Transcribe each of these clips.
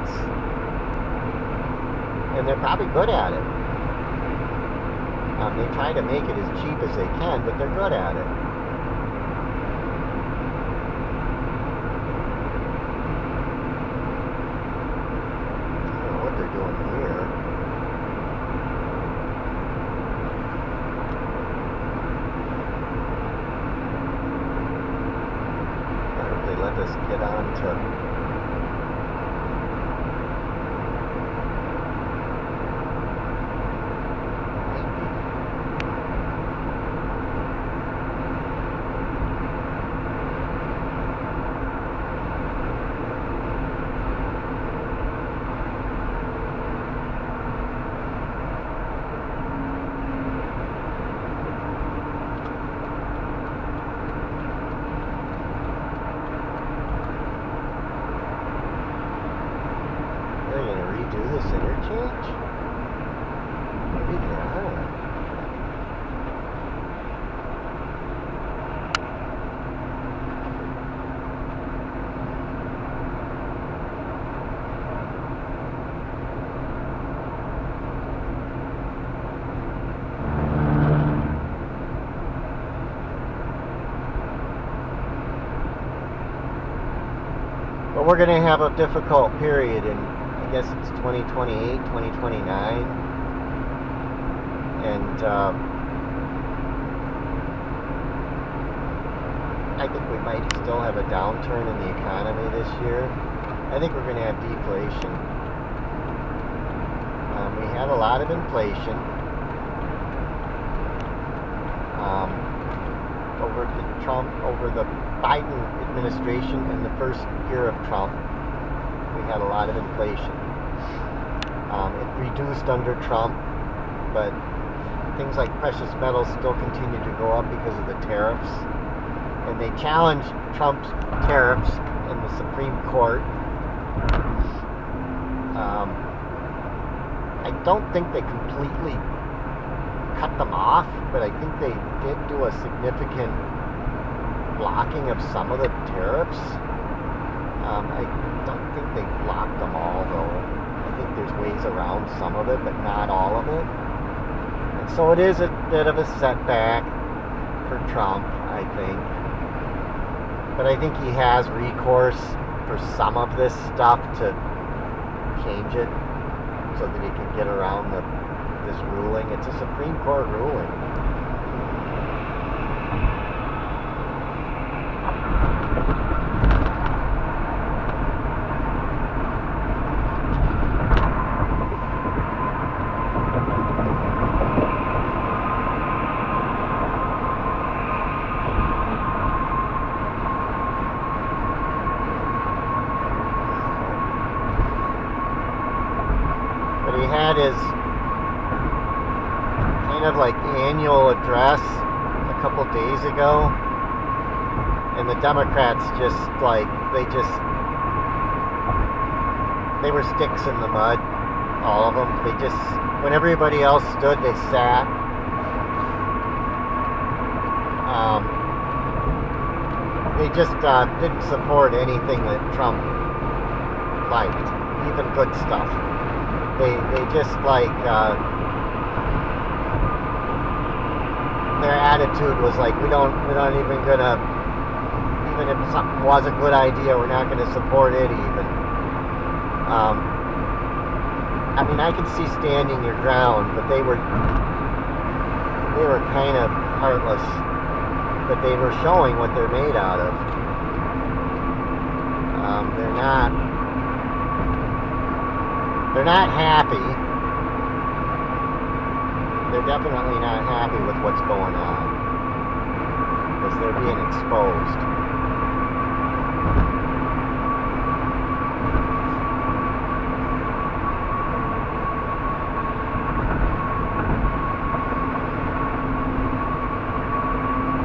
Democrats. And they're probably good at it. They try to make it as cheap as they can, but they're good at it. I don't know what they're doing here. I hope they let us get on to... Do this interchange? Maybe not. But we're going to have a difficult period in, I guess it's 2028, 2029, and I think we might still have a downturn in the economy this year. I think we're going to have deflation. We have a lot of inflation. Over the Biden administration and the first year of Trump, we had a lot of inflation. It reduced under Trump, but things like precious metals still continue to go up because of the tariffs. And they challenged Trump's tariffs in the Supreme Court. I don't think they completely cut them off, but I think they did do a significant blocking of some of the tariffs. I don't think they blocked them all, though. I think there's ways around some of it, but not all of it. And so it is a bit of a setback for Trump, I think. But I think he has recourse for some of this stuff to change it so that he can get around this ruling. It's a Supreme Court ruling. But he had his kind of like annual address a couple days ago, and the Democrats just like, they were sticks in the mud, all of them. They just, when everybody else stood, they sat. They just didn't support anything that Trump liked, even good stuff. They just like, their attitude was like, we're not even gonna, even if something was a good idea, we're not gonna support it even. I mean, I could see standing your ground, but they were kind of heartless, but they were showing what they're made out of. They're not happy. They're definitely not happy with what's going on, because they're being exposed.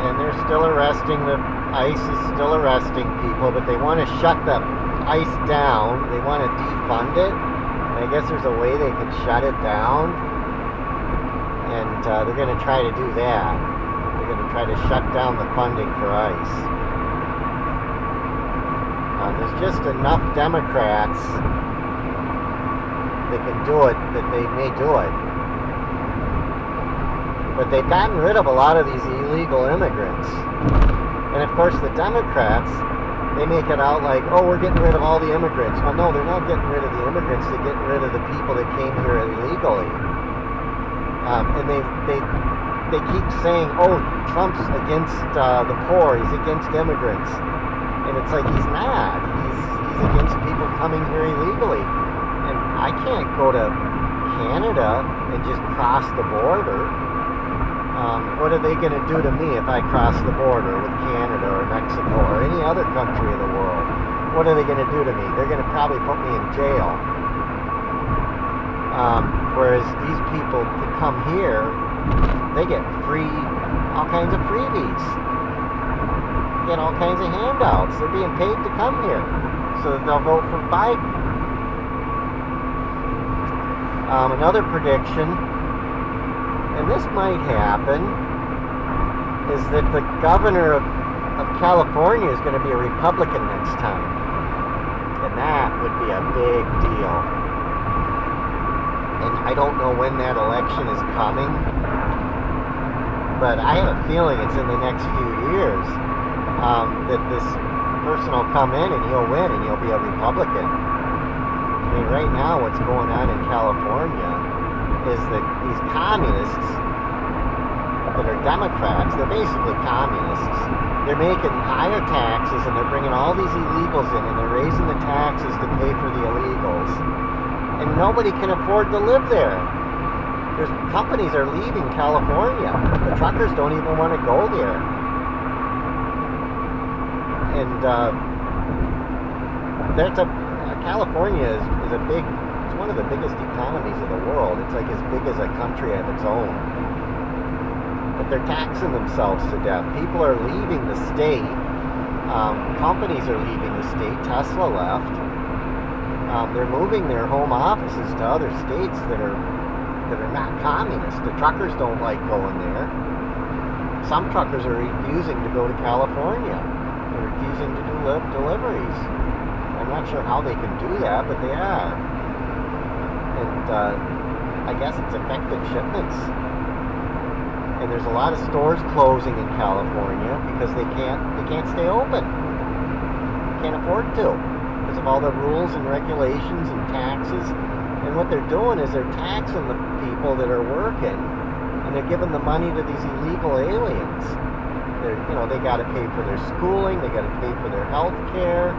And they're still arresting, ICE is still arresting people, but they want to shut the ICE down. They want to defund it. And I guess there's a way they could shut it down. And they're going to try to do that. They're going to try to shut down the funding for ICE. There's just enough Democrats they can do it, that they may do it. But they've gotten rid of a lot of these illegal immigrants. And of course the Democrats, they make it out like, oh, we're getting rid of all the immigrants. Well, no, they're not getting rid of the immigrants. They're getting rid of the people that came here illegally. And they keep saying, oh, Trump's against the poor. He's against immigrants. And it's like, he's not. He's against people coming here illegally. And I can't go to Canada and just cross the border. What are they going to do to me if I cross the border with Canada or Mexico or any other country in the world? What are they going to do to me? They're going to probably put me in jail. Whereas these people that come here, they get all kinds of freebies. Get all kinds of handouts. They're being paid to come here so that they'll vote for Biden. Another prediction, and this might happen, is that the governor of California is going to be a Republican next time. And that would be a big deal. And I don't know when that election is coming, but I have a feeling it's in the next few years that this person will come in and he'll win and he'll be a Republican. I mean, right now what's going on in California is that these communists that are Democrats, they're basically communists. They're making higher taxes and they're bringing all these illegals in and they're raising the taxes to pay for the illegals. And nobody can afford to live there. Companies are leaving California. The truckers don't even want to go there. And California is it's one of the biggest economies of the world. It's like as big as a country of its own. But they're taxing themselves to death. People are leaving the state. Companies are leaving the state. Tesla left. They're moving their home offices to other states that are not communist. The truckers don't like going there. Some truckers are refusing to go to California. They're refusing to do deliveries. I'm not sure how they can do that, but they are. And I guess it's affected shipments. And there's a lot of stores closing in California because they can't stay open. Can't afford to because of all the rules and regulations and taxes. And what they're doing is they're taxing the people that are working, and they're giving the money to these illegal aliens. They got to pay for their schooling, they got to pay for their health care.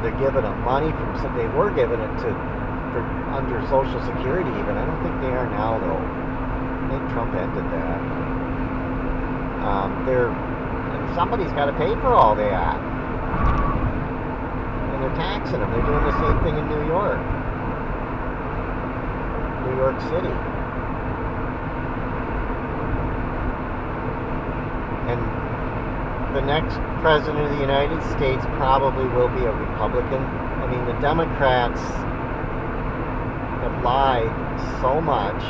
They're giving them money they were giving it for under Social Security even. I don't think they are now though. I think Trump ended that. And somebody's got to pay for all that. And they're taxing them. They're doing the same thing in New York City. And the next president of the United States probably will be a Republican. I mean, the Democrats have lied so much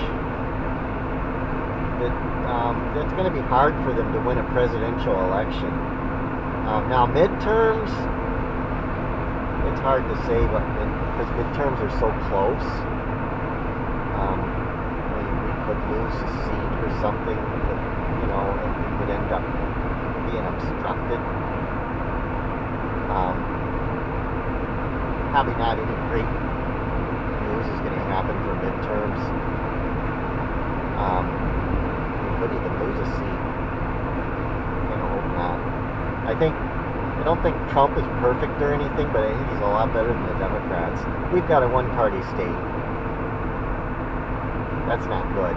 that it's going to be hard for them to win a presidential election. Now, midterms, it's hard to say because midterms are so close. We could lose a seat or something, and we could end up being obstructed. Probably not any great news is going to happen for midterms. We could even lose a seat. I hope not. I don't think Trump is perfect or anything, but I think he's a lot better than the Democrats. We've got a one-party state. That's not good.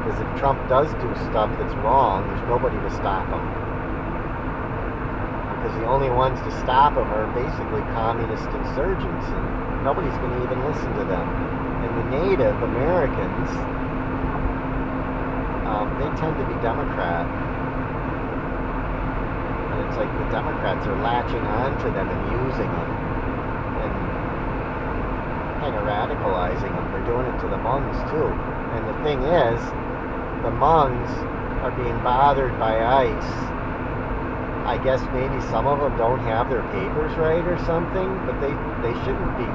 Because if Trump does do stuff that's wrong, there's nobody to stop him. Because the only ones to stop him are basically communist insurgents, and nobody's going to even listen to them. And the Native Americans, they tend to be Democrat. And it's like the Democrats are latching on to them and using them. And kind of radicalizing them. They're doing it to the Hmongs too. And the thing is, the Hmongs are being bothered by ICE. I guess maybe some of them don't have their papers right or something, but they shouldn't be